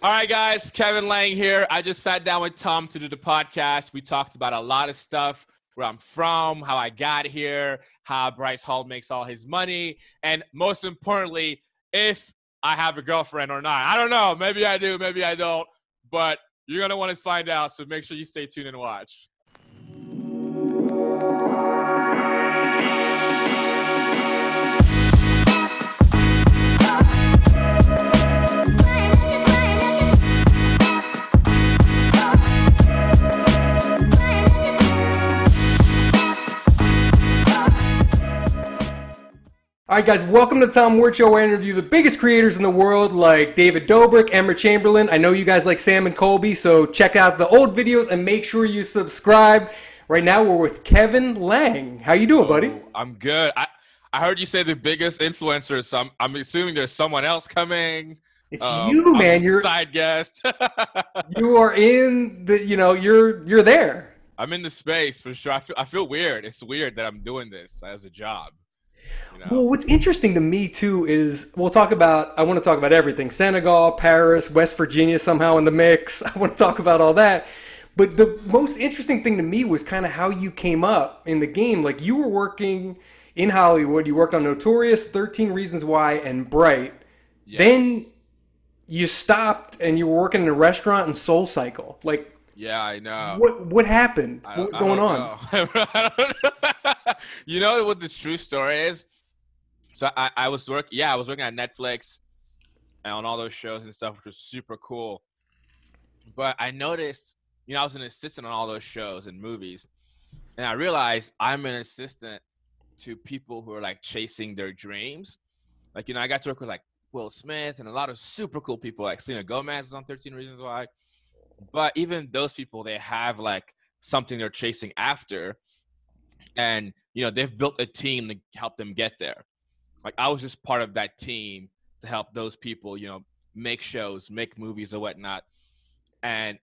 All right, guys, Kevin Langue here. I just sat down with Tom to do the podcast. We talked about a lot of stuff, where I'm from, how I got here, how Bryce Hall makes all his money, and most importantly, if I have a girlfriend or not. I don't know. Maybe I do, maybe I don't, but you're going to want to find out, so make sure you stay tuned and watch. All right, guys, welcome to the Tom Ward Show, where I interview the biggest creators in the world, like David Dobrik, Emma Chamberlain. I know you guys like Sam and Colby, so check out the old videos and make sure you subscribe. Right now, we're with Kevin Langue. How you doing, buddy? I'm good. I heard you say the biggest influencer, so I'm assuming there's someone else coming. It's you, man. You're a side guest. You are in the, you're there. I'm in the space for sure. I feel weird. It's weird that I'm doing this as a job. Well, what's interesting to me, too, is I want to talk about everything. Senegal, Paris, West Virginia somehow in the mix. I want to talk about all that. But the most interesting thing to me was kind of how you came up in the game. Like, you were working in Hollywood. You worked on Notorious, 13 Reasons Why, and Bright. Yes. Then you stopped and you were working in a restaurant in Soul Cycle. Like, yeah, I know. What happened? What was going on? I don't know. You know what the true story is? So I was working at Netflix and on all those shows and stuff, which was super cool. But I noticed, I was an assistant on all those shows and movies. And I realized I'm an assistant to people who are like chasing their dreams. Like, I got to work with like Will Smith and a lot of super cool people, like Selena Gomez is on 13 Reasons Why. But even those people, they have like something they're chasing after. And, they've built a team to help them get there. Like, I was just part of that team to help those people, make shows, make movies or whatnot. And,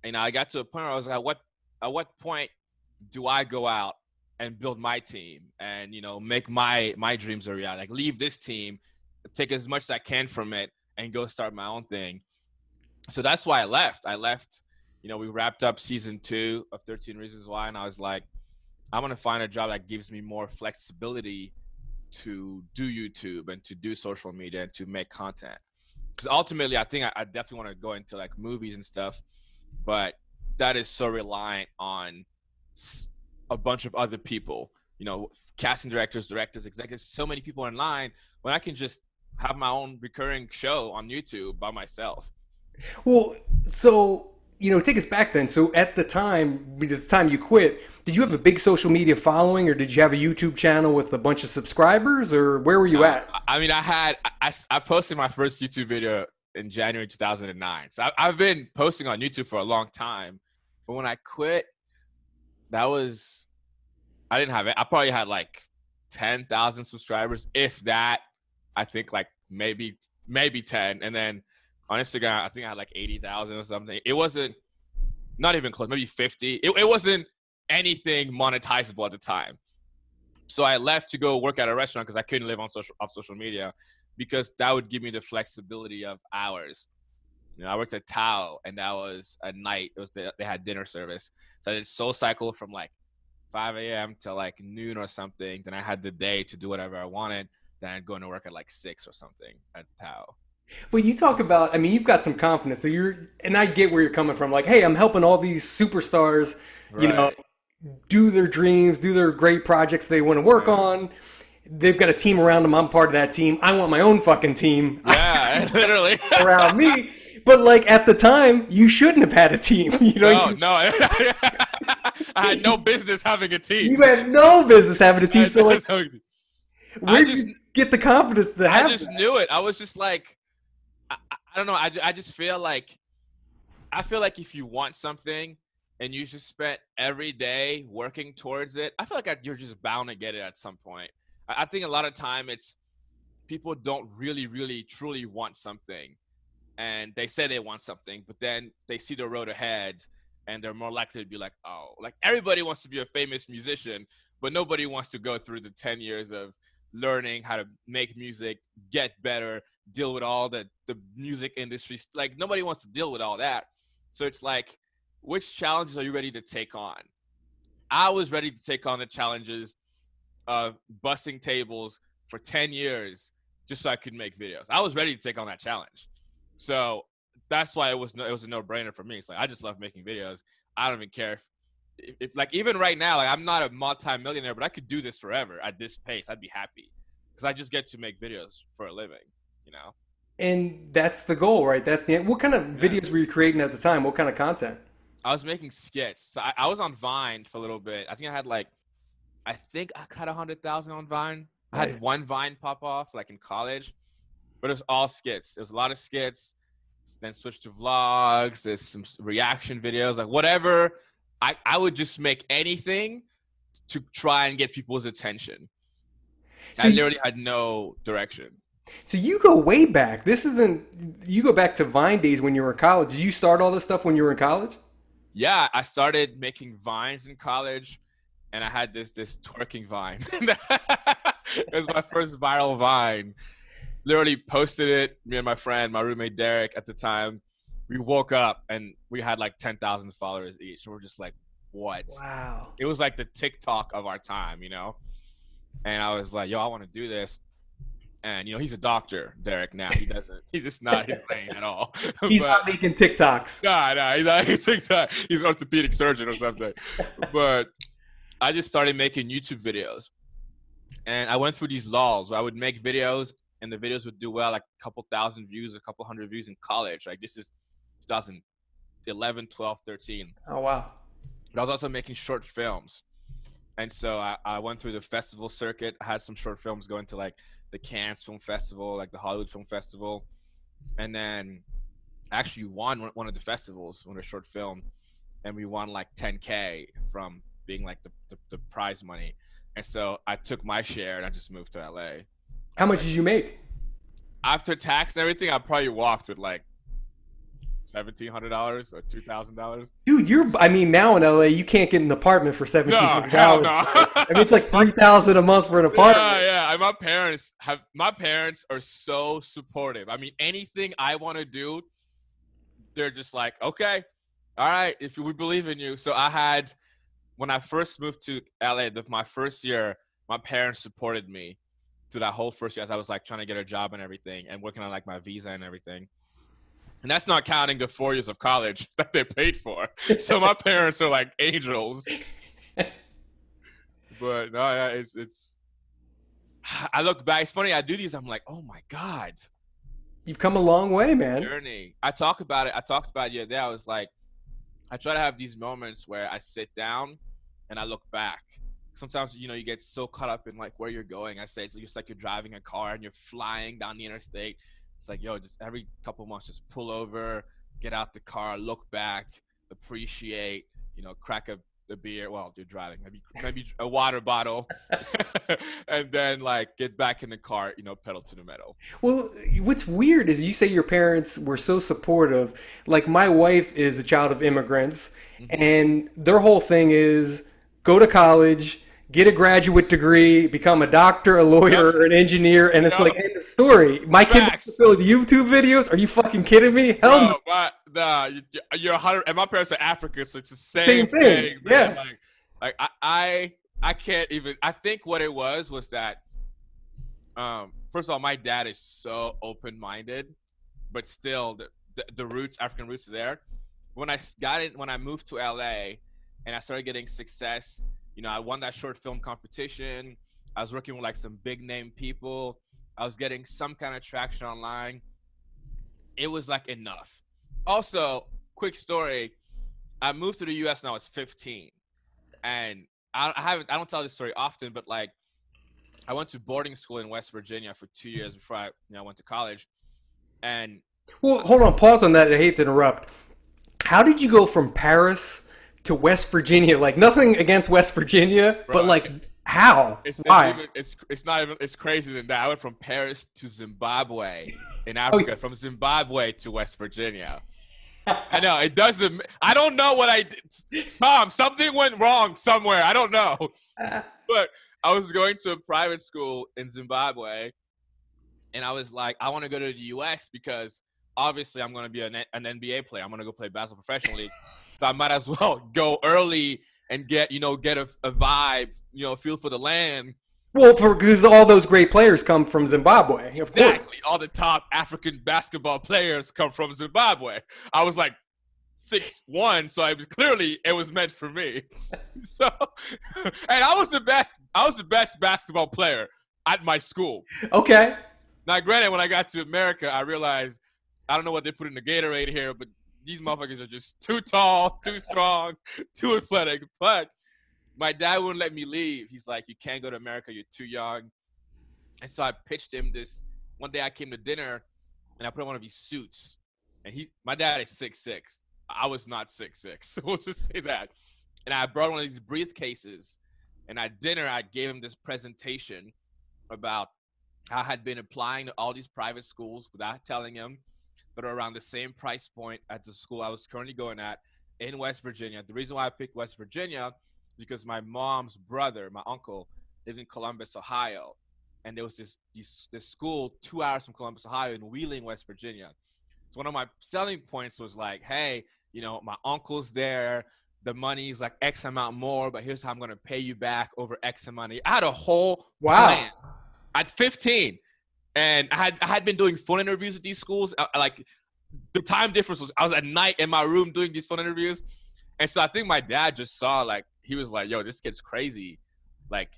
I got to a point where I was like, at what point do I go out and build my team and, make my dreams a reality? Like, leave this team, take as much as I can from it and go start my own thing. So that's why I left. We wrapped up season 2 of 13 Reasons Why. And I was like, I want to find a job that gives me more flexibility to do YouTube and to do social media and to make content. Because ultimately, I think I definitely want to go into like movies and stuff, but that is so reliant on a bunch of other people, casting directors, executives, so many people in line, when I can just have my own recurring show on YouTube by myself. Well, so, take us back then. So at the time you quit, did you have a big social media following, or did you have a YouTube channel with a bunch of subscribers, or where were you at? I posted my first YouTube video in January 2009. So I've been posting on YouTube for a long time. But when I quit, I didn't have it. I probably had like 10,000 subscribers, if that. I think like maybe 10. And then on Instagram, I think I had like 80,000 or something. It wasn't, not even close, maybe 50. It wasn't anything monetizable at the time. So I left to go work at a restaurant because I couldn't live off social media, because that would give me the flexibility of hours. I worked at Tao, and that was at night. They had dinner service. So I did Soul Cycle from like 5 a.m. to like noon or something. Then I had the day to do whatever I wanted. Then I'd go into work at like 6 or something at Tao. Well, you talk about, you've got some confidence. So and I get where you're coming from. Like, hey, I'm helping all these superstars, right, do their dreams, do their great projects they want to work on. They've got a team around them. I'm part of that team. I want my own fucking team. Yeah, literally. Around me. But like at the time, you shouldn't have had a team. No. I had no business having a team. You had no business having a team. So like, where did you get the confidence to have? I just knew it. I was just like, I don't know. I just feel like, if you want something and you just spent every day working towards it, I feel like you're just bound to get it at some point. I think a lot of time it's people don't really, really, truly want something. And they say they want something, but then they see the road ahead and they're more likely to be like, oh, like everybody wants to be a famous musician, but nobody wants to go through the 10 years of learning how to make music, get better, deal with all the music industry. Like nobody wants to deal with all that. So it's like, which challenges are you ready to take on? I was ready to take on the challenges of bussing tables for 10 years just so I could make videos. I was ready to take on that challenge. So that's why it was a no-brainer for me. It's like, I just love making videos. I don't even care if like, even right now, like I'm not a multi-millionaire, but I could do this forever at this pace. I'd be happy because I just get to make videos for a living, you know? And that's the goal, right? That's the end. What kind of Yeah. videos were you creating at the time? What kind of content? I was making skits. So I was on Vine for a little bit. I think I had 100,000 on Vine. I Nice. had one Vine pop off like in college, but it was all skits. It was a lot of skits. Then switched to vlogs. There's some reaction videos, like whatever. I would just make anything to try and get people's attention. So I you, literally had no direction. so you go way back. This isn't, you go back to Vine days when you were in college. Did you start all this stuff when you were in college? Yeah, I started making Vines in college, and I had this twerking Vine. It was my first viral Vine. Literally posted it. Me and my roommate Derek at the time, we woke up and we had like 10,000 followers each. And we're just like, what? Wow. It was like the TikTok of our time, you know? And I was like, yo, I want to do this. And, you know, he's a doctor, Derek, now. He's just not his lane at all. He's But not making TikToks. no, he's not, he's an orthopedic surgeon or something. But I just started making YouTube videos. And I went through these lulls where I would make videos and the videos would do well, like a couple thousand views, a couple hundred views in college. Like this is 2011, 12, 13. Oh, wow. But I was also making short films. And so I went through the festival circuit. I had some short films going to like the Cannes Film Festival, like the Hollywood Film Festival. And then actually won one of the festivals, one of the short film. And we won like 10K from being like the prize money. And so I took my share and I just moved to LA. How much did you make? After tax and everything, I probably walked with like $1,700 or $2,000. Dude, I mean, now in LA, you can't get an apartment for $1,700. No. I mean, it's like $3,000 a month for an apartment. Yeah. My parents are so supportive. I mean, anything I want to do, they're just like, okay, all right, if we believe in you. So when I first moved to LA, my first year, my parents supported me through that whole first year as I was like trying to get a job and everything and working on like my visa and everything. And that's not counting the 4 years of college that they paid for. So my parents are like angels. But no, yeah, it's. I look back. It's funny. I do these. I'm like, oh my god. You've come a long way, man. Journey. I talk about it. I talked about it the other day. I was like, I try to have these moments where I sit down and I look back. Sometimes, you know, you get so caught up in like where you're going. I say it's just like you're driving a car and you're flying down the interstate. It's like, yo, just every couple months, just pull over, get out the car, look back, appreciate, you know, crack a beer. Well, you're driving, maybe a water bottle, and then like get back in the car, you know, pedal to the metal. Well, what's weird is you say your parents were so supportive. Like, my wife is a child of immigrants, and their whole thing is go to college, get a graduate degree, become a doctor, a lawyer, or an engineer, and it's like, end of story. My kid wants to build YouTube videos? Are you fucking kidding me? Hell no. You're 100, and my parents are African, so it's the same thing. Yeah. Like I can't even. I think what it was that, first of all, my dad is so open-minded, but still the roots, African roots, are there. When I moved to LA, and I started getting success. You know, I won that short film competition. I was working with like some big name people. I was getting some kind of traction online. It was like enough. Also, quick story. I moved to the US when I was 15. And I don't tell this story often, but like I went to boarding school in West Virginia for 2 years before I went to college. And well, hold on, pause on that. I hate to interrupt. How did you go from Paris to West Virginia? Like, nothing against West Virginia, but like, how? Why? It's crazy than that. I went from Paris to Zimbabwe in Africa, from Zimbabwe to West Virginia. I know it doesn't. I don't know what I did. Tom, something went wrong somewhere. I don't know, but I was going to a private school in Zimbabwe, and I was like, I want to go to the U.S. because obviously I'm going to be an NBA player. I'm going to go play basketball professionally. So I might as well go early and get a vibe, feel for the land. Well, because all those great players come from Zimbabwe, of course. Exactly. All the top African basketball players come from Zimbabwe. I was like 6'1", so it was meant for me. So, and I was the best basketball player at my school. Okay. Now, granted, when I got to America, I realized I don't know what they put in the Gatorade here, but these motherfuckers are just too tall, too strong, too athletic. But my dad wouldn't let me leave. He's like, you can't go to America. You're too young. And so I pitched him this. One day I came to dinner, and I put on one of these suits. And my dad is 6'6". I was not 6'6", so we'll just say that. And I brought one of these briefcases. And at dinner, I gave him this presentation about how I had been applying to all these private schools without telling him that are around the same price point at the school I was currently going at in West Virginia. The reason why I picked West Virginia because my mom's brother, my uncle, lives in Columbus, Ohio. And there was this school 2 hours from Columbus, Ohio in Wheeling, West Virginia. So one of my selling points was like, hey, my uncle's there. The money's like X amount more, but here's how I'm going to pay you back over X amount. I had a whole plan at 15. And I had been doing phone interviews at these schools. Like the time difference was I was at night in my room doing these phone interviews. And so I think my dad just saw, like, he was like, yo, this kid's crazy. Like,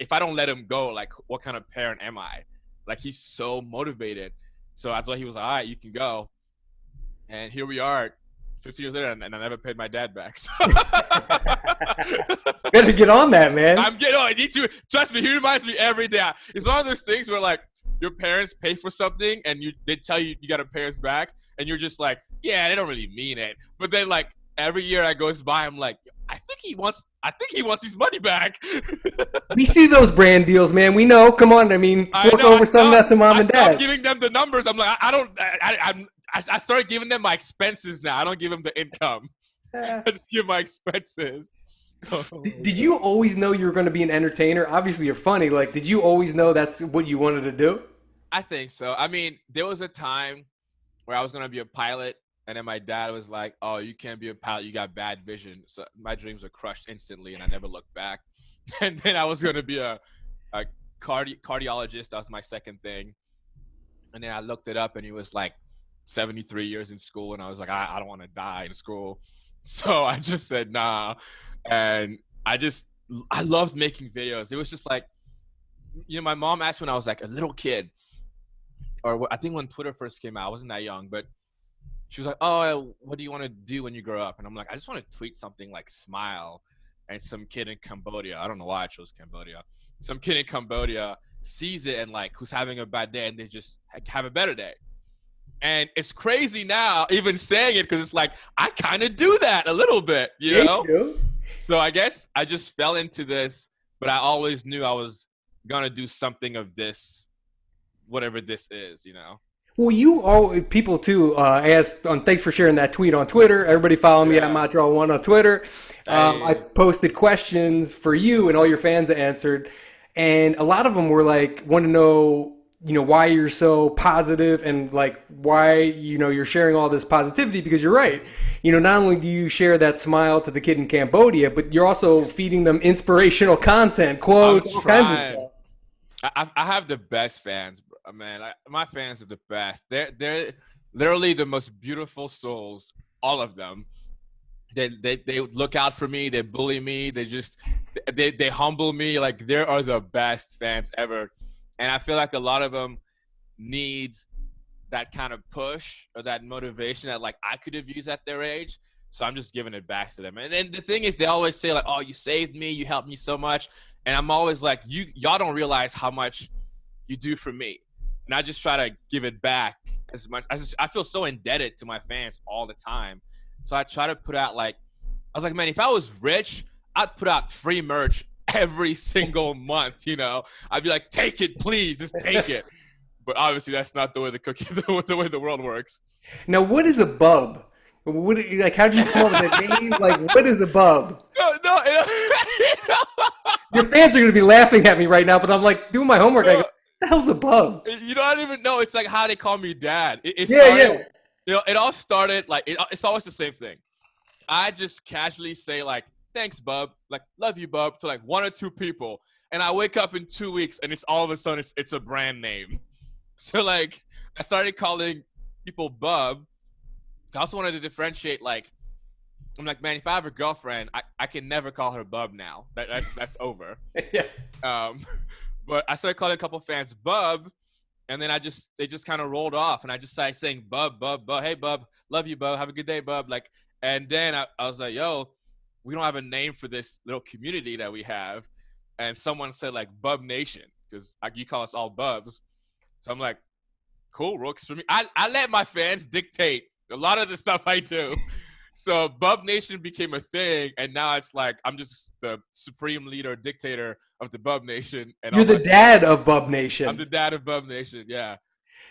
if I don't let him go, like, what kind of parent am I? Like, he's so motivated. So that's why he was like, all right, you can go. And here we are 15 years later, and I never paid my dad back. So. Better get on that, man. I need to. Trust me, he reminds me every day. It's one of those things where, like, your parents pay for something, and they tell you got to pay us back, and you're just like, yeah, they don't really mean it. But then, like, every year that goes by, I'm like, I think he wants his money back. We see those brand deals, man. We know. Come on, I mean, fork over some of that to mom and dad. I stopped giving them the numbers. I'm like, I started giving them my expenses now. I don't give them the income. I just give my expenses. Did you always know you were going to be an entertainer? Obviously, you're funny. Like, did you always know that's what you wanted to do? I think so. I mean, there was a time where I was going to be a pilot. And then my dad was like, oh, you can't be a pilot. You got bad vision. So my dreams were crushed instantly, and I never looked back. And then I was going to be a cardiologist. That was my second thing. And then I looked it up, and he was like 73 years in school. And I was like, I don't want to die in school. So I just said, nah. And I loved making videos. It was just like, my mom asked when I was like a little kid, or I think when Twitter first came out. I wasn't that young, but she was like, oh, what do you want to do when you grow up? And I'm like, I just want to tweet something like smile. And some kid in Cambodia, I don't know why I chose Cambodia. Some kid in Cambodia sees it and like, who's having a bad day, and they just have a better day. And it's crazy now even saying it, because it's like, I kind of do that a little bit, you know? So I guess I just fell into this, but I always knew I was going to do something of this, whatever this is, Well, people too asked thanks for sharing that tweet on Twitter. Everybody follow me at Montreal1 on Twitter. I posted questions for you and all your fans that answered, and a lot of them were like, want to know, why you're so positive and like why, you're sharing all this positivity, because you're right. Not only do you share that smile to the kid in Cambodia, but you're also feeding them inspirational content, quotes, all kinds of stuff. I have the best fans, man. My fans are the best. They're literally the most beautiful souls, all of them. They look out for me. They bully me. They humble me. Like, they are the best fans ever. And I feel like a lot of them need that kind of push or that motivation that, like, I could have used at their age. So I'm just giving it back to them. And then the thing is, they always say, like, oh, you saved me. You helped me so much. And I'm always like, y'all don't realize how much you do for me. And I just try to give it back as much. I feel so indebted to my fans all the time. So I try to put out, like, I was like, man, if I was rich, I'd put out free merch every single month, I'd be like, take it, please, just take it. But obviously that's not the way the way the world works. Now, what is a bub? What, like, how'd you come up with that name? Like, what is a bub? No, no, Your fans are gonna be laughing at me right now, but I'm like doing my homework. I go, no, what the hell's a bub? you don't even know. It's like how they call me dad. It Yeah, started, yeah. it all started like it's always the same thing. I just casually say like, "Thanks, bub," like "Love you, bub," to like one or two people, and I wake up in 2 weeks, and it's all of a sudden it's a brand name. So like, I started calling people bub. I also wanted to differentiate like. I'm like, man, if I have a girlfriend, I can never call her bub now. That's over. Yeah. Um, but I started calling a couple fans bub, and then they just kind of rolled off, and I just started saying bub, bub, bub. Hey, bub, love you, bub. Have a good day, bub. Like, and then I was like, yo, we don't have a name for this little community that we have, and someone said like Bub Nation because like, you call us all bubs. So I'm like, cool, works for me. I let my fans dictate a lot of the stuff I do. So Bub Nation became a thing, and now it's like I'm just the supreme leader, dictator of the Bub Nation, and You're all the my. dad of Bub I'm the Nation. dad of Bub Nation. Yeah,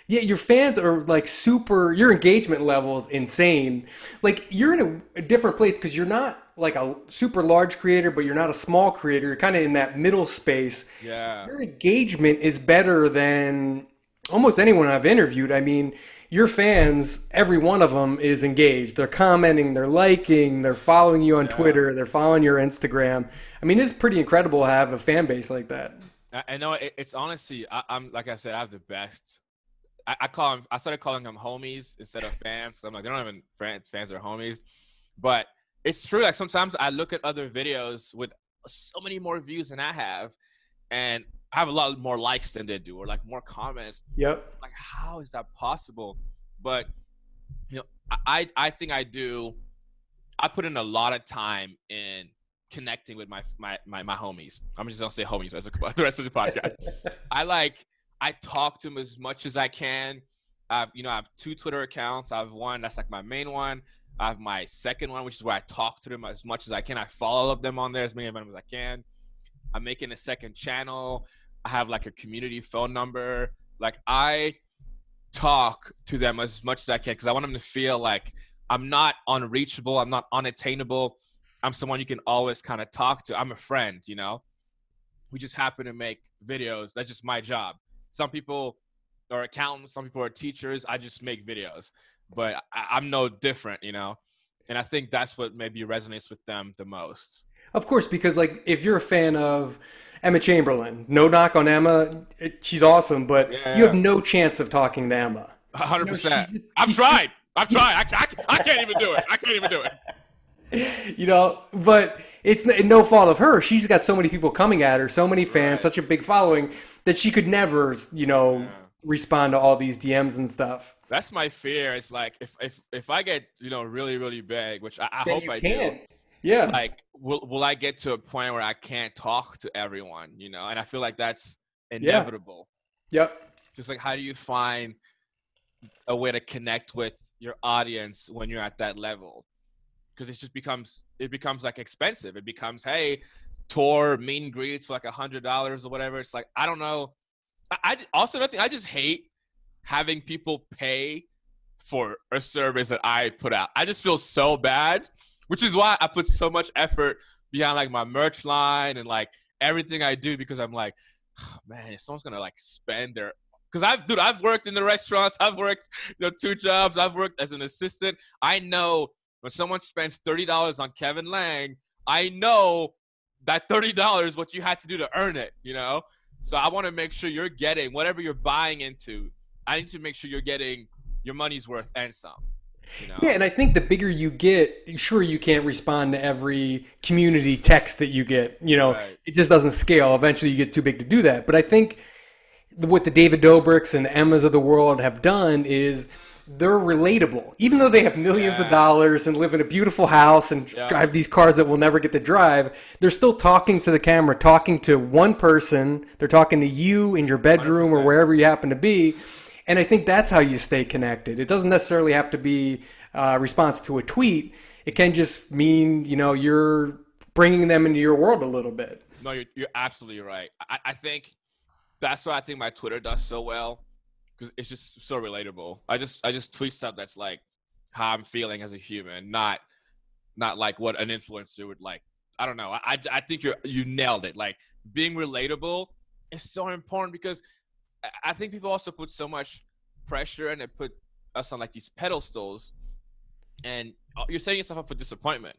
Yeah, your fans are like super. Your engagement level is insane. Like you're in a different place because you're not like a super large creator, but you're not a small creator. You're kind of in that middle space. yeah, Your engagement is better than almost anyone I've interviewed. I mean, your fans, every one of them is engaged. They're commenting, they're liking, they're following you on yeah. Twitter, they're following your Instagram. I mean, it's pretty incredible to have a fan base like that. I know it's honestly, I'm like I said, I have the best. I call them. I started calling them homies instead of fans. So I'm like, they don't even fans are homies, but it's true. Like sometimes I look at other videos with so many more views than I have, and I have a lot more likes than they do, or like more comments. Yep. Like, how is that possible? But you know, I think I do. I put in a lot of time in connecting with my homies. I'm just gonna say homies as the rest of the podcast. I like I talk to them as much as I can. I have two Twitter accounts. I have one that's like my main one. I have my second one, which is where I talk to them as much as I can. I follow up them on there as many of them as I can. I'm making a second channel. I have like a community phone number. Like I talk to them as much as I can because I want them to feel like I'm not unreachable. I'm not unattainable. I'm someone you can always kind of talk to. I'm a friend, you know? We just happen to make videos. That's just my job. Some people are accountants, some people are teachers. I just make videos, but I'm no different, you know? And I think that's what maybe resonates with them the most. Of course, because like if you're a fan of Emma Chamberlain, no knock on Emma, she's awesome, but you have Yeah, no chance of talking to Emma. You know, 100%. I've tried. I've tried. I can't even do it. I can't even do it. you know, but it's no fault of her. She's got so many people coming at her, so many fans, Right. such a big following that she could never, Yeah. respond to all these DMs and stuff. That's my fear. It's like if I get really really big, which I That hope you I do. can't. Yeah. Like, will I get to a point where I can't talk to everyone? And I feel like that's Yeah. inevitable. Yep. Just like how do you find a way to connect with your audience when you're at that level? Because it becomes like expensive. It becomes, hey, tour meet and greets for like $100 or whatever. It's like I don't know. Also another thing, I just hate having people pay for a service that I put out. I just feel so bad, which is why I put so much effort behind like my merch line and like everything I do because I'm like, oh, man, if someone's gonna like spend their because I've worked in the restaurants, I've worked two jobs, I've worked as an assistant. I know when someone spends $30 on Kevin Lang, I know that $30 what you had to do to earn it, you know? So I want to make sure you're getting whatever you're buying into. I need to make sure you're getting your money's worth and some, you Yeah, know? and I think the bigger you get, sure you can't respond to every community text that you get. Right. It just doesn't scale. Eventually, you get too big to do that. But I think what the David Dobrik's and Emmas of the world have done is they're relatable. Even though they have millions of Yes. dollars and live in a beautiful house and Yeah. drive these cars that we'll never get to drive, they're still talking to the camera, talking to one person. They're talking to you in your bedroom or 100%. wherever you happen to be. And I think that's how you stay connected. It doesn't necessarily have to be a response to a tweet. It can just mean, you're bringing them into your world a little bit. No, you're absolutely right. I think that's what I think my Twitter does so well because it's just so relatable. I just tweet stuff that's like how I'm feeling as a human, not like what an influencer would like. I don't know. I think you nailed it. Like being relatable is so important because I think people also put so much pressure and they put us on like these pedestals, and you're setting yourself up for disappointment.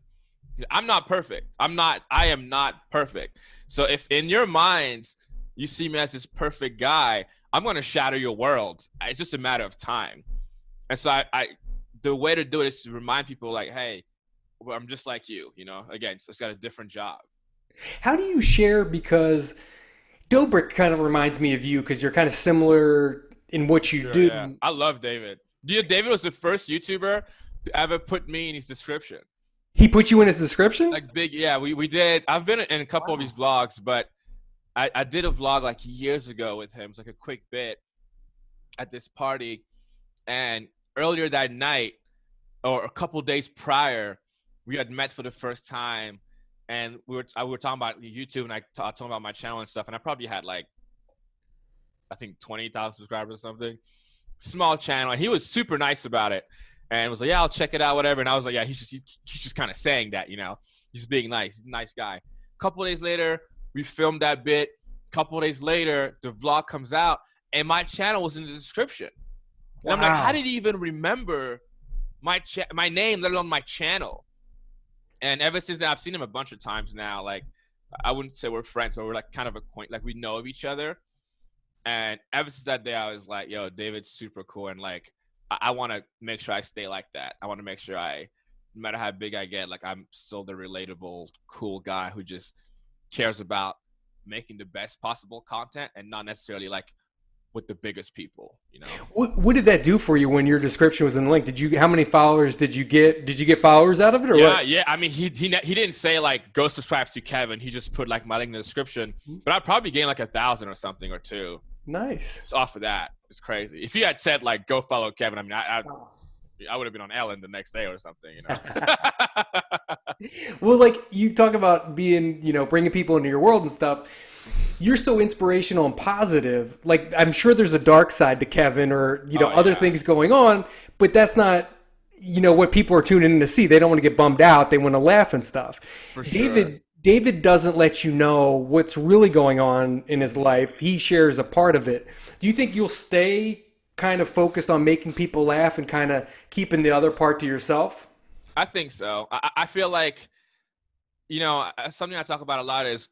I'm not perfect. I am not perfect. So if in your minds you see me as this perfect guy, I'm going to shatter your world. It's just a matter of time. And so the way to do it is to remind people like, hey, well, I'm just like you, again, so it's got a different job. How do you share? Because Dobrik kind of reminds me of you because you're kind of similar in what you Sure, yeah. do. I love David. David was the first YouTuber to ever put me in his description. He put you in his description? Like big, yeah, we did. I've been in a couple of his vlogs, but I did a vlog like years ago with him. It's like a quick bit at this party. And earlier that night, or a couple days prior, we had met for the first time. And we were talking about YouTube, and I told him about my channel and stuff. And I probably had like, I think 20,000 subscribers or something. Small channel. And he was super nice about it. And was like, yeah, I'll check it out, whatever. And I was like, yeah, he's just kind of saying that, he's being nice. He's a nice guy. A couple of days later, we filmed that bit. A couple of days later, the vlog comes out, and my channel was in the description. And Wow. I'm like, how did he even remember my name, let alone my channel? And ever since then, I've seen him a bunch of times now. Like, I wouldn't say we're friends, but we're like kind of acquainted. Like, we know of each other. And ever since that day, I was like, yo, David's super cool. And like, I want to make sure I stay like that. I want to make sure no matter how big I get, like I'm still the relatable, cool guy who just cares about making the best possible content and not necessarily like with the biggest people, What did that do for you when your description was in the link? How many followers did you get? Did you get followers out of it or what? Yeah. I mean, he didn't say like go subscribe to Kevin. He just put like my link in the description. But I probably gained like 1,000 or something or two. Nice. It's off of that. It's crazy. If he had said like go follow Kevin, I mean, I would have been on Ellen the next day or something, Well, like you talk about being, bringing people into your world and stuff. You're so inspirational and positive. Like I'm sure there's a dark side to Kevin or, other things going on, but that's not, what people are tuning in to see. They don't want to get bummed out. They want to laugh and stuff. For sure. David doesn't let you know what's really going on in his life. He shares a part of it. Do you think you'll stay kind of focused on making people laugh and kind of keeping the other part to yourself? I think so. I feel like, something I talk about a lot is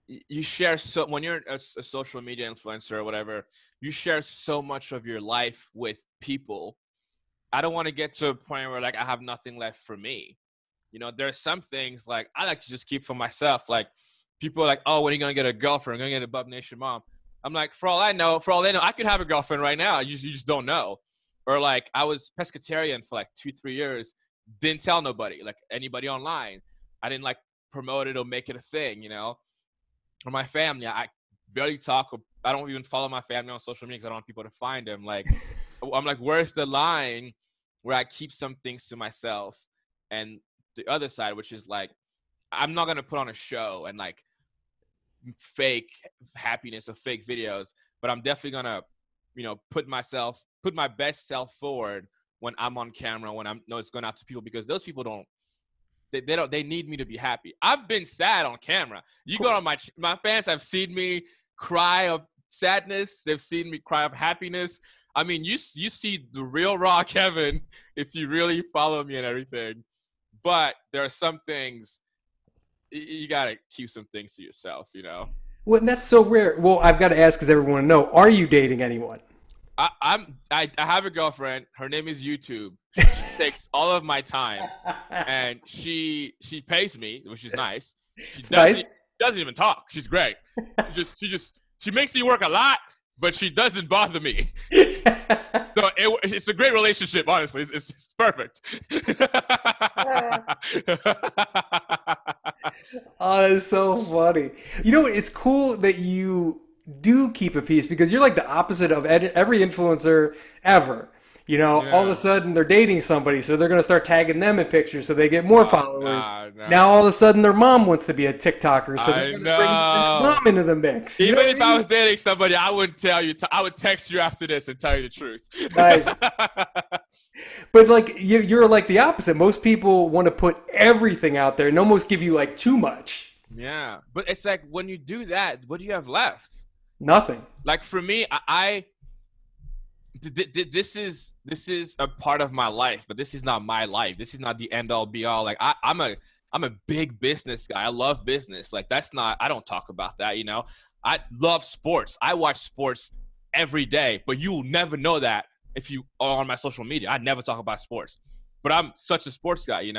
you share when you're a social media influencer or whatever, you share so much of your life with people. I don't want to get to a point where like I have nothing left for me. There's some things like I like to just keep for myself. Like people are like, oh, when are you going to get a girlfriend? I'm going to get a Bub Nation mom. I'm like, for all they know, I could have a girlfriend right now. You just don't know. Or like I was pescatarian for like 2-3 years. Didn't tell nobody, like anybody online. I didn't like promote it or make it a thing, Or my family, I barely talk. I don't even follow my family on social media because I don't want people to find them. Like, I'm like, where's the line where I keep some things to myself? And the other side, which is like, I'm not going to put on a show and like fake happiness or fake videos, but I'm definitely going to, put my best self forward when I'm on camera, when it's going out to people, because those people they need me to be happy. I've been sad on camera. You go on my fans have seen me cry of sadness. They've seen me cry of happiness. I mean, you see the real raw Kevin if you really follow me and everything. But there are some things you gotta keep some things to yourself, Well, and that's so rare. Well, I've got to ask because everyone know. Are you dating anyone? I have a girlfriend. Her name is YouTube. She takes all of my time, and she pays me, which is nice. She doesn't even talk. She's great. She makes me work a lot, but she doesn't bother me. So it's a great relationship, honestly. It's perfect. Oh, that's so funny. It's cool that you do keep a peace because you're like the opposite of every influencer ever. All of a Yeah. sudden they're dating somebody, so they're going to start tagging them in pictures so they get more Oh, followers. no, Now no. all of a sudden their mom wants to be a TikToker, so they're I going to bring their know. mom into the mix. You know Even what I if I mean? was dating somebody, I wouldn't tell you. I would text you after this and tell you the truth. Nice. But like you're like the opposite. Most people want to put everything out there and almost give you like too much. Yeah, but it's like when you do that, what do you have left? Nothing. Like for me, this is a part of my life, but this is not my life. This is not the end all be all. Like I'm a big business guy. I love business. Like that's not. I don't talk about that. I love sports. I watch sports every day, but you will never know that if you are on my social media. I never talk about sports, but I'm such a sports guy.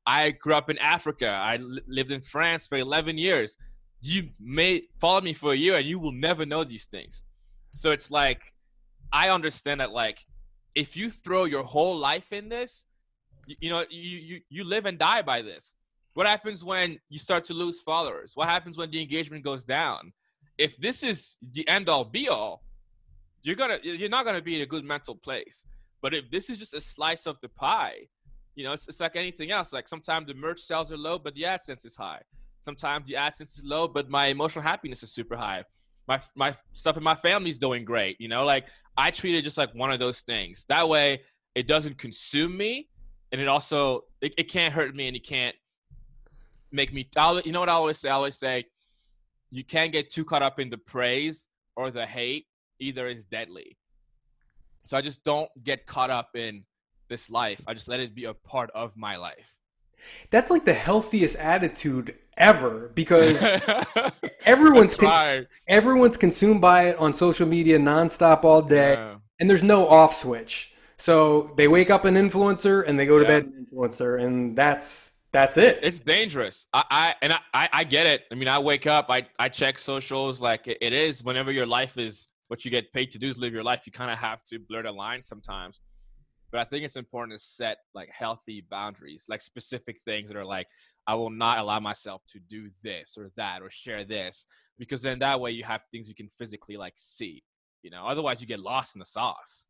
I grew up in Africa. I lived in France for 11 years. You may follow me for a year and you will never know these things. So it's like, I understand that, like, if you throw your whole life in this, you live and die by this. What happens when you start to lose followers? What happens when the engagement goes down? If this is the end all be all, you're not gonna be in a good mental place. But if this is just a slice of the pie, it's like anything else. Like sometimes the merch sales are low, but the AdSense is high. Sometimes the AdSense is low, but my emotional happiness is super high. My stuff in my family's doing great. Like I treat it just like one of those things. That way it doesn't consume me, and it can't hurt me, and it can't make me. You know what I always say? I always say you can't get too caught up in the praise or the hate. Either is deadly. So I just don't get caught up in this life. I just let it be a part of my life. That's like the healthiest attitude ever because everyone's Right. everyone's consumed by it on social media nonstop all day, Yeah. and there's no off switch. So they wake up an influencer and they go to Yeah. bed an influencer, and that's it. It's dangerous. I get it. I mean, I wake up, I check socials. Like it is whenever your life is what you get paid to do is live your life. You kind of have to blur the line sometimes. But I think it's important to set like healthy boundaries, like specific things that are like, I will not allow myself to do this or that or share this, because then that way you have things you can physically like see. Otherwise you get lost in the sauce.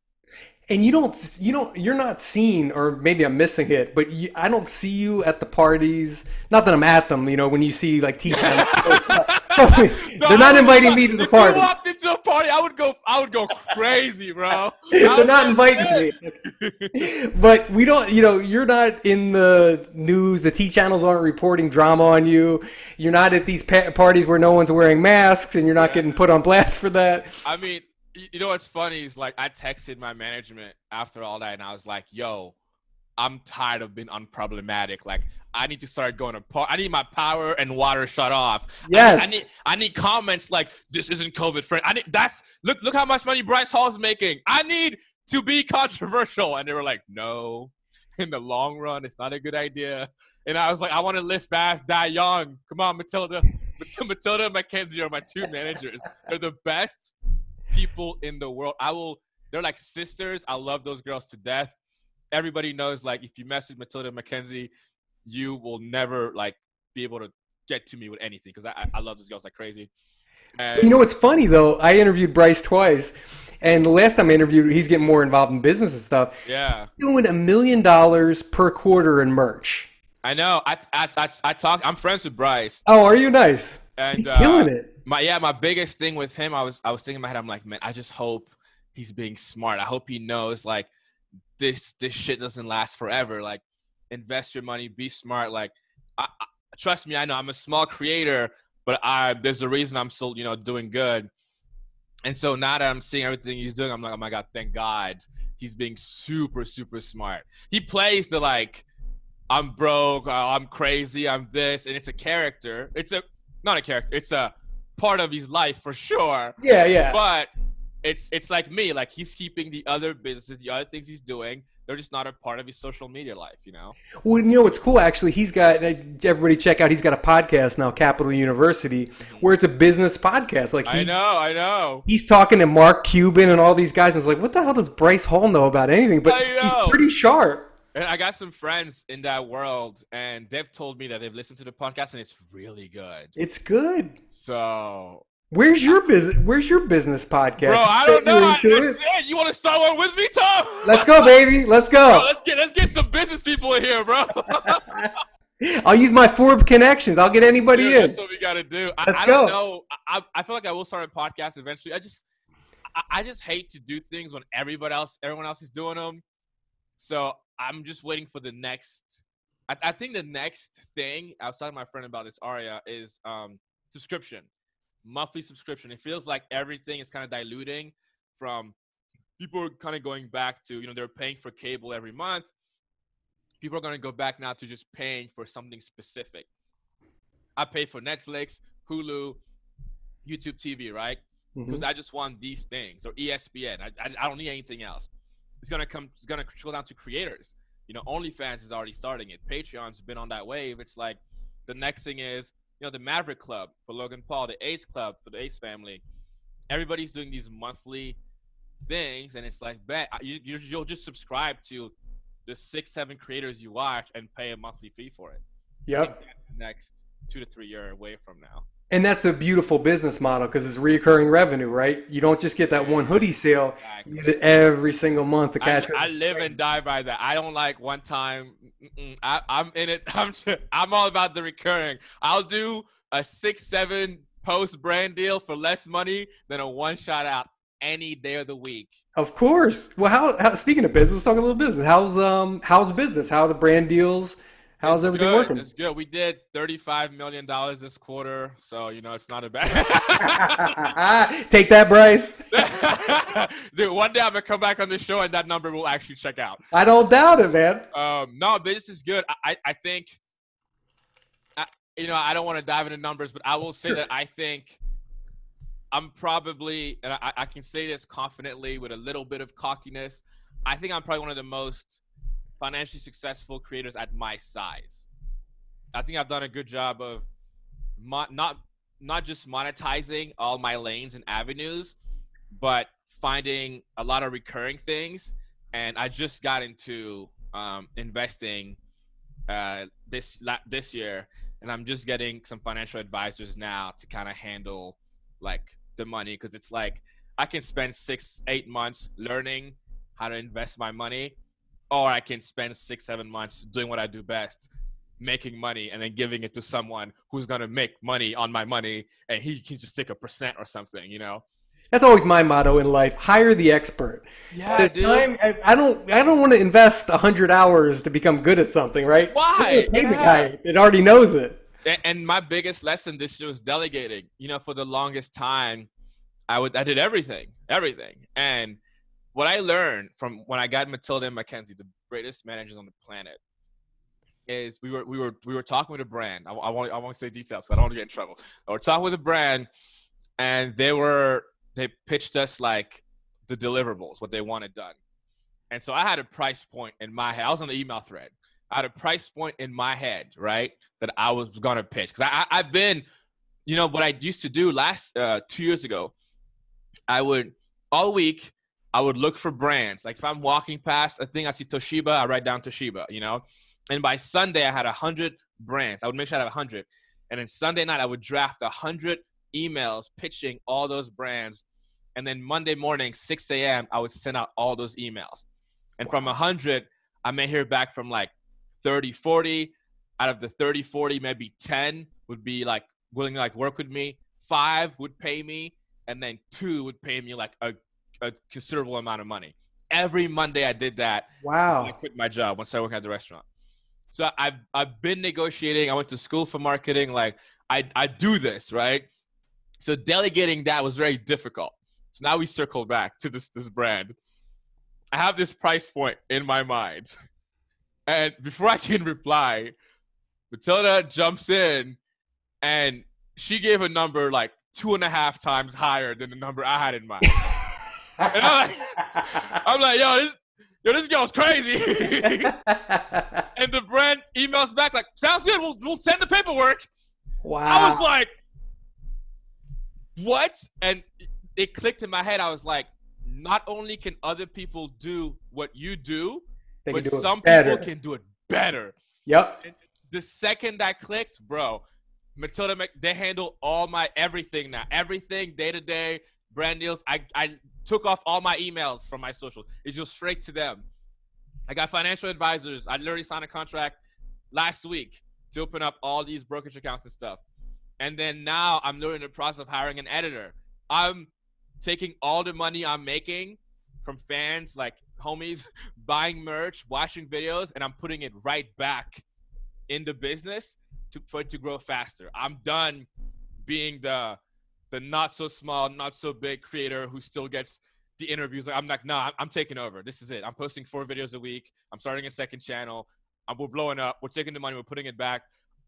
And you're not seen, or maybe I'm missing it, but I don't see you at the parties. Not that I'm at them, when you see like T-Town. Trust me, No, they're not inviting me to the if party. you walked into a party, I would go crazy, bro. They're not inviting me. But we don't, you're not in the news. The T channels aren't reporting drama on you. You're not at these parties where no one's wearing masks, and you're not getting put on blast for that. I mean, what's funny is like I texted my management after all that, and I was like, "Yo, I'm tired of being unproblematic. Like, I need to start going to I need my power and water shut off. Yes. I need comments like this isn't COVID friendly. Look how much money Bryce Hall's making. I need to be controversial." And they were like, "No, in the long run, it's not a good idea." And I was like, "I want to live fast, die young. Come on, Matilda and Mackenzie are my two managers. They're the best people in the world. They're like sisters. I love those girls to death. Everybody knows, like, if you mess with Matilda and Mackenzie, you will never like be able to get to me with anything, because I love those girls like crazy. And You know what's funny though? I interviewed Bryce twice, and the last time I interviewed, he's getting more involved in business and stuff. yeah, Doing $1 million per quarter in merch. I know. I talk. I'm friends with Bryce, Oh, are you nice? and He's killing it. my biggest thing with him, I was thinking in my head, I'm like, man, I just hope he's being smart. I hope he knows like this shit doesn't last forever. Like, invest your money, be smart. Like, trust me, I know I'm a small creator, but there's a reason I'm still doing good. And so now that I'm seeing everything he's doing, I'm like, oh my god, thank God, he's being super super smart. He plays the like, I'm broke, I'm crazy, I'm this, and it's a character. Not a character. It's a part of his life for sure. Yeah, yeah. But it's like me. Like, he's keeping the other businesses, the other things he's doing. They're just not a part of his social media life, Well, you know what's cool actually? He's got, everybody check out, he's got a podcast now, Capital University, where it's a business podcast. Like, I know. he's talking to Mark Cuban and all these guys. And it's like, what the hell does Bryce Hall know about anything? But I know. he's pretty sharp. And I got some friends in that world, and they've told me that they've listened to the podcast, and it's really good. It's good. So Where's your business Bro, podcast? I You don't bet know. you're I into it. understand. You want to start one with me, Tom? Let's go, baby. Let's Bro, go. let's get some business people in here, bro. I'll use my Forbes connections. I'll get anybody Dude, that's in. what we gotta do. Let's I don't go. know. I feel like I will start a podcast eventually. I just hate to do things when everyone else is doing them. So I'm just waiting for the next. I think the next thing I was talking to my friend about this, Aria, is subscription, monthly subscription. It feels like everything is kind of diluting from people are kind of going back to, they're paying for cable every month. People are going to go back now to just paying for something specific. I pay for Netflix, Hulu, YouTube TV, right? Because I just want these things, or ESPN. I don't need anything else. It's gonna trickle down to creators. OnlyFans is already starting it. Patreon's been on that wave. It's like the next thing is, the Maverick Club for Logan Paul, the Ace Club for the Ace family. Everybody's doing these monthly things, and it's like, you'll just subscribe to the 6-7 creators you watch and pay a monthly fee for it. Yep. I think that's the next 2 to 3 year away from now. And that's a beautiful business model because it's reoccurring revenue, right? You don't just get that one hoodie sale. Exactly. You get it every single month. The cash. I live and die by that. I don't like one time. I'm in it. I'm all about the recurring. I'll do a 6-7 post brand deal for less money than a one shot out any day of the week. Of course. Well, how speaking of business, let's talk a little business. How's business? How are the brand deals? How's everything working? It's good. We did $35 million this quarter, so it's not a bad. Take that, Bryce. Dude, one day I'm gonna come back on this show and that number will actually check out. I don't doubt it, man. No, business is good. I think. I don't want to dive into numbers, but I will say that I think I'm probably, and I can say this confidently with a little bit of cockiness, I think I'm probably one of the most financially successful creators at my size. I think I've done a good job of not just monetizing all my lanes and avenues, but finding a lot of recurring things. And I just got into investing this year, and I'm just getting some financial advisors now to kind of handle like the money, because it's like I can spend 6-8 months learning how to invest my money, or I can spend 6-7 months doing what I do best, making money, and then giving it to someone who's gonna make money on my money, and he can just take a % or something, That's always my motto in life. Hire the expert. Yeah, At the time, I don't want to invest 100 hours to become good at something, right? Why? Pay the guy that already knows it. And my biggest lesson this year was delegating. For the longest time, I did everything. And what I learned from when I got Matilda and Mackenzie, the greatest managers on the planet, is we were talking with a brand. I won't say details, so I don't want to get in trouble. I was talking with a brand, and they pitched us like the deliverables, what they wanted done. And so I had a price point in my head. I was on the email thread. I had a price point in my head, right, that I was gonna pitch. Because I've been, what I used to do 2 years ago, I would all week. I would look for brands. Like if I'm walking past a thing, I see Toshiba, I write down Toshiba, And by Sunday, I had 100 brands. I would make sure I had 100. And then Sunday night, I would draft 100 emails pitching all those brands. And then Monday morning, 6 a.m., I would send out all those emails. And from 100, I may hear back from like 30, 40. Out of the 30, 40, maybe 10 would be like willing to like work with me. 5 would pay me. And then 2 would pay me like a considerable amount of money. Every Monday I did that. Wow. I quit my job once I worked at the restaurant. So I've been negotiating. I went to school for marketing. Like I do this, right? So delegating that was very difficult. So now we circle back to this brand. I have this price point in my mind. And before I can reply, Matilda jumps in and she gave a number like 2.5 times higher than the number I had in mind. And I'm like, yo, this girl's crazy. And the brand emails back like, sounds good. We'll send the paperwork. Wow. I was like, what? And it clicked in my head. I was like, not only can other people do what you do, but some people can do it better. Yep. And the second that clicked, bro, They handle all my everything now. Everything day to day, brand deals. I took off all my emails from my socials. It goes straight to them. I got financial advisors. I literally signed a contract last week to open up all these brokerage accounts and stuff. And then now I'm literally in the process of hiring an editor. I'm taking all the money I'm making from fans, like homies, buying merch, watching videos, and I'm putting it right back in the business for it to grow faster. I'm done being the not so small, not so big creator who still gets the interviews. Like, I'm like, nah, I'm taking over. This is it. I'm posting 4 videos a week. I'm starting a second channel. We're blowing up. We're taking the money. We're putting it back.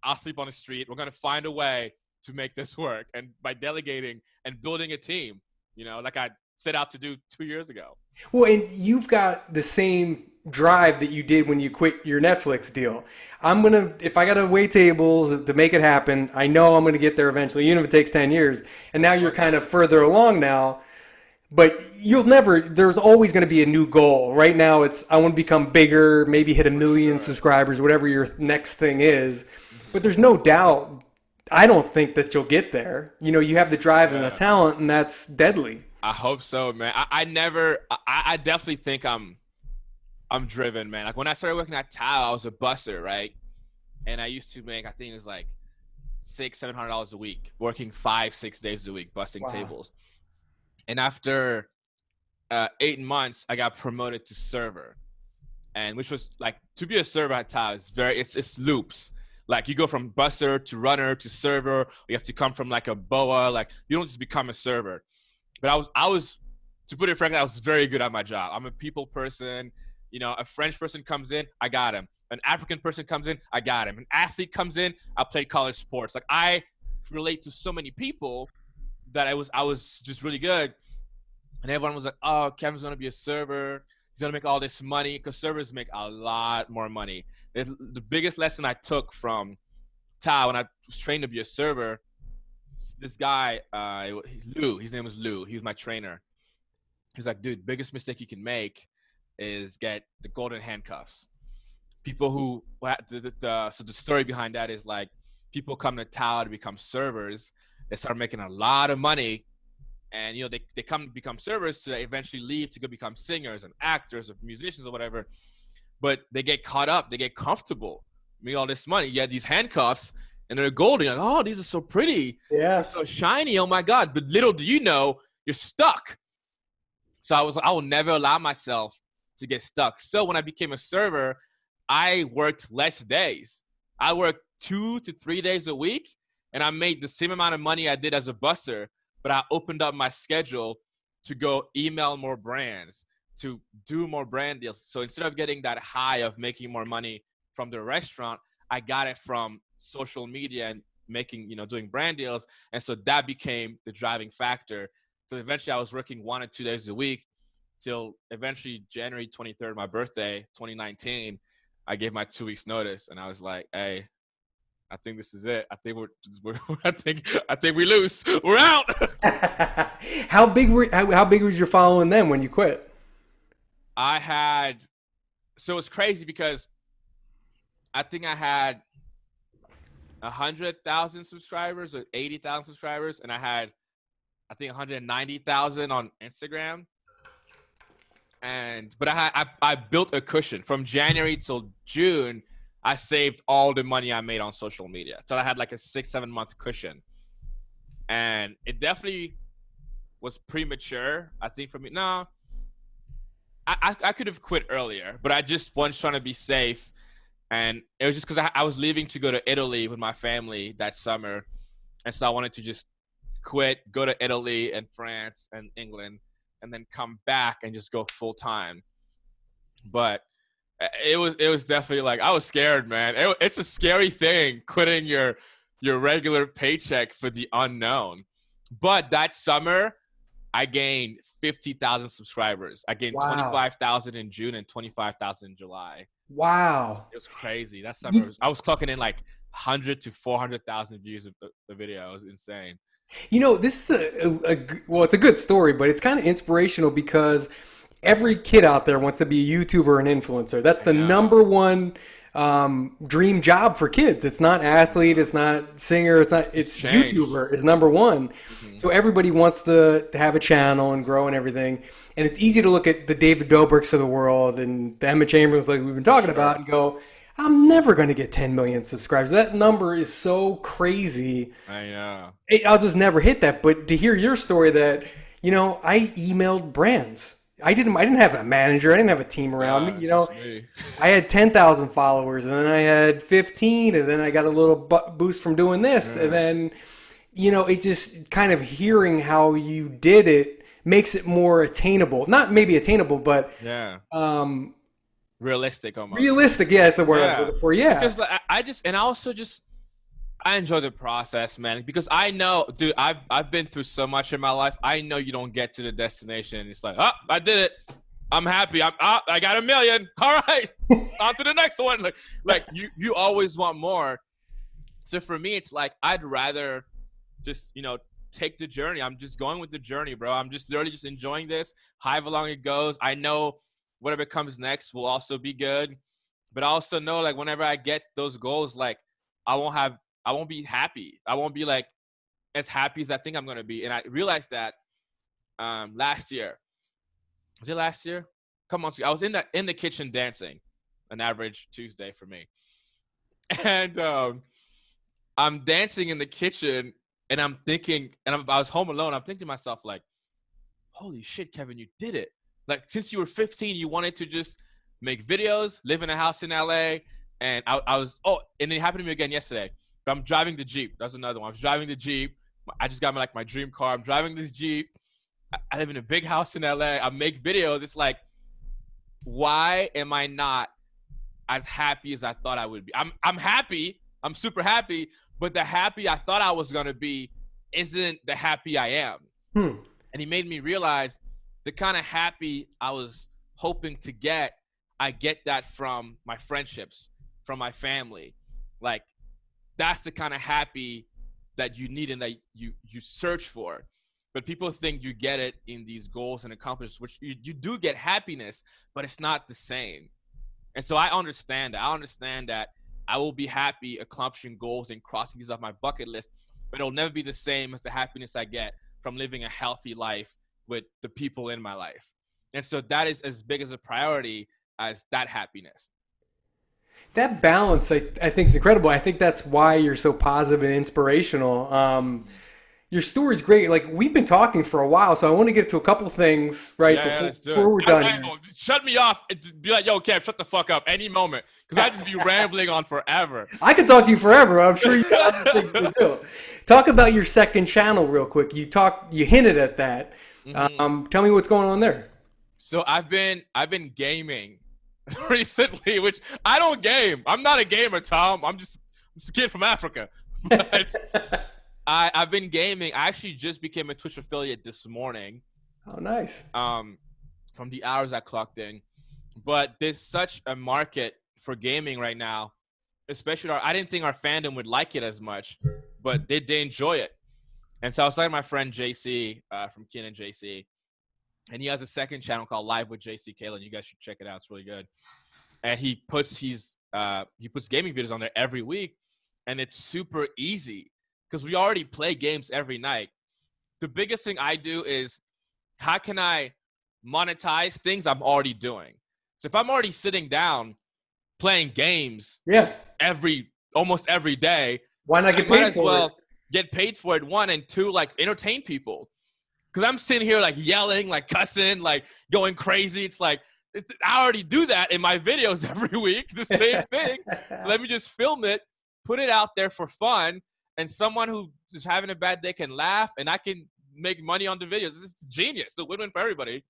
I'll sleep on the street. We're going to find a way to make this work. And by delegating and building a team, like I set out to do 2 years ago. Well, and you've got the same drive that you did when you quit your Netflix deal. If I got to wait tables to make it happen, I know I'm going to get there eventually, even if it takes 10 years. And now you're kind of further along now, but there's always going to be a new goal. Right now I want to become bigger, maybe hit 1 million subscribers, whatever your next thing is. But there's no doubt, I don't think that you'll get there. You have the drive and the talent, and that's deadly. I hope so, man. I definitely think I'm driven, man. Like when I started working at Tao, I was a busser, right? And I used to make, I think it was like $600-700 a week, working 5-6 days a week, busting tables. And after 8 months, I got promoted to server, and which was like, to be a server at Tao is it's loops. Like you go from busser to runner to server. You have to come from like a BOA. Like you don't just become a server. But I was, to put it frankly, I was very good at my job. I'm a people person. A French person comes in, I got him. An African person comes in, I got him. An athlete comes in, I played college sports. Like I relate to so many people that I was just really good. And everyone was like, oh, Kevin's going to be a server. He's going to make all this money, because servers make a lot more money. The biggest lesson I took from Tao when I was trained to be a server, this guy, Lou, his name was Lou. He was my trainer. He's like, dude, biggest mistake you can make is get the golden handcuffs. People who, so the story behind that is like, people come to Tao to become servers. They start making a lot of money, and they come to become servers to eventually leave to go become singers and actors or musicians or whatever. But they get caught up, they get comfortable, make all this money. You have these handcuffs, and they're golden. You're like, oh, these are so pretty, yeah, so shiny. Oh my God! But little do you know, you're stuck. So I will never allow myself to get stuck. So when I became a server, I worked less days. I worked 2 to 3 days a week, and I made the same amount of money I did as a busser, but I opened up my schedule to go email more brands, to do more brand deals. So instead of getting that high of making more money from the restaurant, I got it from social media and doing brand deals. And so that became the driving factor. So eventually I was working 1 or 2 days a week till eventually January 23rd, my birthday, 2019, I gave my 2 weeks notice, and I was like, hey, I think this is it. I think I think we lose. We're out. How big was your following then when you quit? So it's crazy because I think I had 100,000 subscribers or 80,000 subscribers, and I had, I think, 190,000 on Instagram. But I built a cushion from January till June. I saved all the money I made on social media. So I had like a 6-7 month cushion, and it definitely was premature, I think, for me. No, I could have quit earlier, but I just was trying to be safe. And it was just because I was leaving to go to Italy with my family that summer. And so I wanted to just quit, go to Italy and France and England, and then come back and just go full time. But it was definitely like, I was scared, man. It's a scary thing, quitting your regular paycheck for the unknown. But that summer, I gained 50,000 subscribers. I gained 25,000 in June and 25,000 in July. Wow. It was crazy. That summer, I was clocking in like 100 to 400,000 views of the video. It was insane. This is it's a good story, but it's kind of inspirational because every kid out there wants to be a YouTuber or an influencer. That's the number one dream job for kids. It's not athlete, it's not singer, it's changed. YouTuber is number one. Hmm. So everybody wants to have a channel and grow and everything. And it's easy to look at the David Dobrik's of the world and the Emma Chamberlains like we've been For talking sure. about and go, I'm never going to get 10 million subscribers. That number is so crazy. I know. I'll just never hit that. But to hear your story that, I emailed brands. I didn't have a manager. I didn't have a team around me. It's just me. I had 10,000 followers, and then I had 15, and then I got a little boost from doing this, and Yeah. then, it just kind of hearing how you did it makes it more attainable. Not maybe attainable, but Yeah. um, Realistic almost. realistic. Yeah, that's the word I was Yeah. looking for. Yeah. Because like, I just and I also just I enjoy the process, man. Because I know, dude, I've been through so much in my life. I know you don't get to the destination. It's like, oh, I did it. I'm happy. I got 1 million. All right, on to the next one. Like you always want more. So for me, it's like I'd rather just take the journey. I'm just going with the journey, bro. I'm just literally just enjoying this. However long it goes, I know whatever comes next will also be good. But I also know like whenever I get those goals, like I won't have I won't be happy. I won't be like as happy as I think I'm gonna be. And I realized that last year. Was it last year? Come on, I was in the kitchen dancing, an average Tuesday for me, and I'm dancing in the kitchen, and I'm thinking, and I was home alone. I'm thinking to myself like, "Holy shit, Kevin, you did it! Like since you were 15, you wanted to just make videos, live in a house in LA, and I was and it happened to me again yesterday. But I'm driving the Jeep. That's another one. I was driving the Jeep. I just got my dream car. I'm driving this Jeep. I live in a big house in LA. I make videos. It's like, why am I not as happy as I thought I would be? I'm happy. I'm super happy. But the happy I thought I was gonna be isn't the happy I am. Hmm. And he made me realize the kind of happy I was hoping to get, I get that from my friendships, from my family. Like that's the kind of happy that you need and that you search for. But people think you get it in these goals and accomplishments, which you do get happiness, but it's not the same. And so I understand that. I understand that I will be happy accomplishing goals and crossing these off my bucket list, but it'll never be the same as the happiness I get from living a healthy life with the people in my life. And so that is as big as a priority as that happiness. That balance, I think, is incredible. I think that's why you're so positive and inspirational. Your story's great. Like we've been talking for a while, so I want to get to a couple things Yeah, let's do it. before we're done here. Shut me off. And be like, yo, Kev, shut the fuck up any moment. Because I just be rambling on forever. I could talk to you forever. I'm sure you have other things to do. Talk about your second channel real quick. You hinted at that. Tell me what's going on there. So I've been gaming recently, which I don't game. I'm not a gamer, Tom. I'm just a kid from Africa. But I've been gaming. I actually just became a Twitch affiliate this morning. Oh, nice. From the hours I clocked in. But there's such a market for gaming right now, especially I didn't think our fandom would like it as much, but they enjoy it. And so I was talking to my friend JC from Kin and JC, and he has a second channel called Live with JC Kalen. You guys should check it out. It's really good. And he puts gaming videos on there every week, and it's super easy because we already play games every night. The biggest thing I do is how can I monetize things I'm already doing? So if I'm already sitting down playing games Yeah. almost every day, Why not I get might paid as for well it? get paid for it, one, and two, like entertain people. Because I'm sitting here like yelling, like cussing, like going crazy. It's like I already do that in my videos every week, the same thing. So let me just film it, put it out there for fun, and someone who is having a bad day can laugh, and I can make money on the videos. This is genius. It's a win-win for everybody.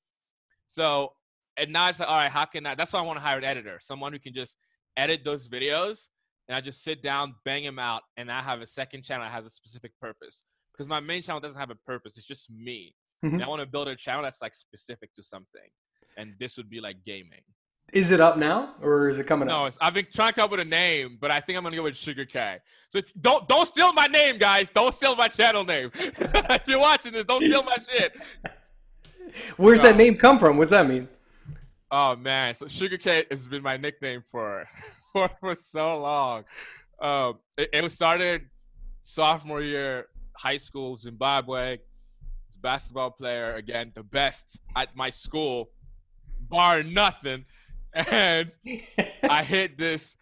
So, and now it's like, all right, how can I? That's why I want to hire an editor, someone who can just edit those videos, and I just sit down, bang them out, and I have a second channel that has a specific purpose. Because my main channel doesn't have a purpose. It's just me. And I want to build a channel that's like specific to something. And this would be like gaming. Is it up now or is it coming No, up? I've been trying to come up with a name, but I think I'm gonna go with Sugar K. So don't steal my name, guys. Don't steal my channel name. If you're watching this, don't steal my shit. Where's that name come from? What's that mean? Oh man, so Sugar K has been my nickname for for so long. It was started sophomore year, high school, Zimbabwe. Basketball player, again, the best at my school, bar nothing. And I hit this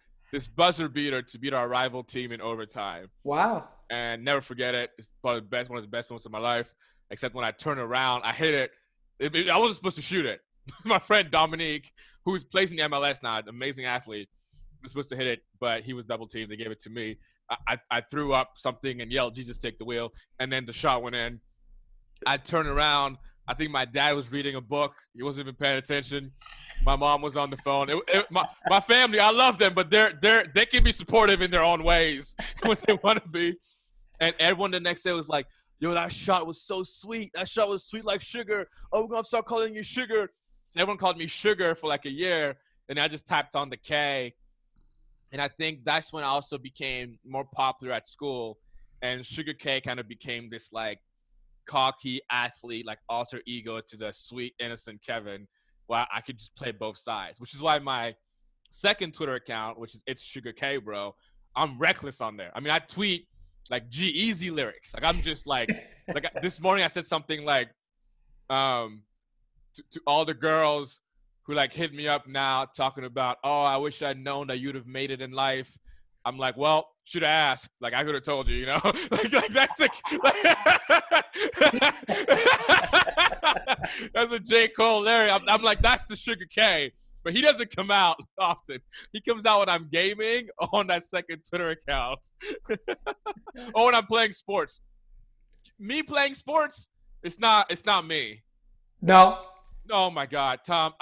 buzzer beater to beat our rival team in overtime. Wow. And never forget it. It's probably one of the best moments of my life. Except when I turn around, I hit it. I wasn't supposed to shoot it. My friend Dominique, who's plays in the MLS now, an amazing athlete, was supposed to hit it, but he was double teamed. They gave it to me. I threw up something and yelled, "Jesus, take the wheel!" And then the shot went in. I turned around. I think my dad was reading a book. He wasn't even paying attention. My mom was on the phone. My family, I love them, but they can be supportive in their own ways when they want to be. And everyone the next day was like, "Yo, that shot was so sweet. That shot was sweet like sugar. Oh, we're going to start calling you Sugar." So everyone called me Sugar for like a year. And I just tapped on the K. And I think that's when I also became more popular at school. And Sugar K kind of became this like cocky athlete, like alter ego to the sweet, innocent Kevin, where I could just play both sides, which is why my second Twitter account, which is It's Sugar K, bro, I'm reckless on there. I mean, I tweet like G-Eazy lyrics. Like I'm just like this morning I said something like, to all the girls who like hit me up now talking about, "Oh, I wish I'd known that you'd have made it in life." I'm like, well, should have asked. Like, I could have told you, you know? like that's that's a J. Cole Larry. I'm like, that's the Sugar K. But he doesn't come out often. He comes out when I'm gaming on that second Twitter account. Or when I'm playing sports. Me playing sports, it's not me. No. Oh, my God, Tom.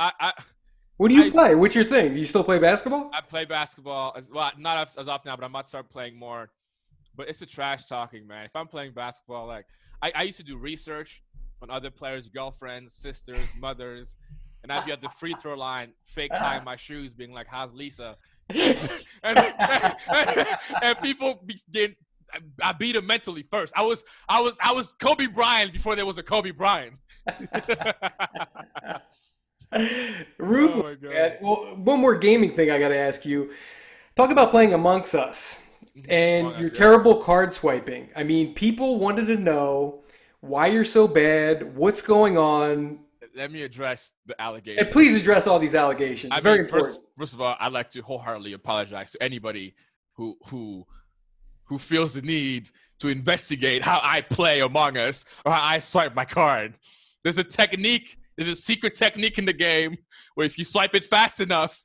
What do you play? What's your thing? You still play basketball? I play basketball not as often now, but I might start playing more. But it's the trash talking, man. If I'm playing basketball, like I used to do research on other players' girlfriends, sisters, mothers, and I'd be at the free throw line, fake tying my shoes, being like, "How's Lisa?" and people I beat them mentally first. I was Kobe Bryant before there was a Kobe Bryant. Ruthless, man. Well, one more gaming thing I got to ask you. Talk about playing Amongst Us and your terrible card swiping. I mean, people wanted to know why you're so bad, what's going on. Let me address the allegations. And please address all these allegations. Very important. First of all, I'd like to wholeheartedly apologize to anybody who feels the need to investigate how I play Among Us or how I swipe my card. There's a secret technique in the game where if you swipe it fast enough,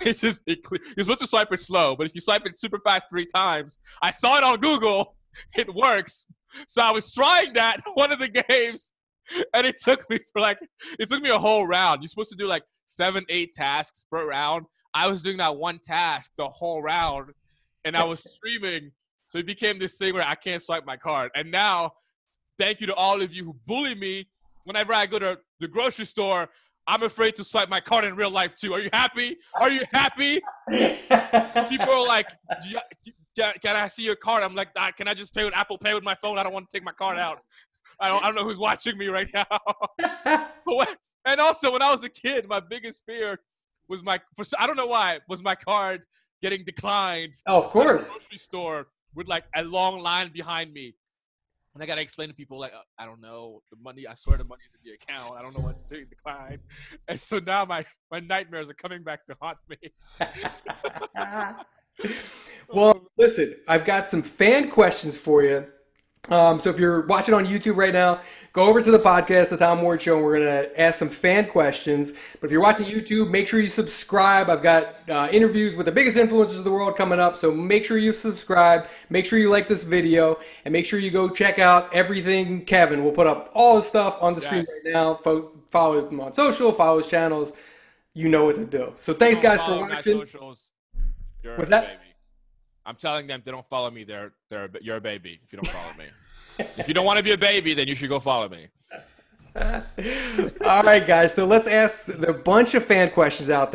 you're supposed to swipe it slow, but if you swipe it super fast 3 times, I saw it on Google, it works. So I was trying that one of the games, and it took me a whole round. You're supposed to do like 7-8 tasks per round. I was doing that one task the whole round, and I was streaming, so it became this thing where I can't swipe my card. And now, thank you to all of you who bully me. Whenever I go to the grocery store, I'm afraid to swipe my card in real life, too. Are you happy? Are you happy? People are like, can I see your card? I'm like, can I just pay with Apple Pay with my phone? I don't want to take my card out. I don't know who's watching me right now. And also, when I was a kid, my biggest fear was I don't know why, was my card getting declined. Oh, of course. At the grocery store with like a long line behind me. And I got to explain to people, like, I don't know, the money, I swear the money's in the account. I don't know what's doing decline. And so now my nightmares are coming back to haunt me. Well, listen, I've got some fan questions for you. So if you're watching on YouTube right now, go over to the podcast, The Tom Ward Show, and we're going to ask some fan questions. But if you're watching YouTube, make sure you subscribe. I've got interviews with the biggest influencers of the world coming up, so make sure you subscribe. Make sure you like this video, and make sure you go check out everything Kevin. We'll put up all his stuff on the screen right now. Follow him on social, follow his channels. You know what to do. So thanks, guys, for watching. What's that? Baby. I'm telling them if they don't follow me, you're a baby if you don't follow me. If you don't want to be a baby, then you should go follow me. All right, guys. So let's ask a bunch of fan questions out there.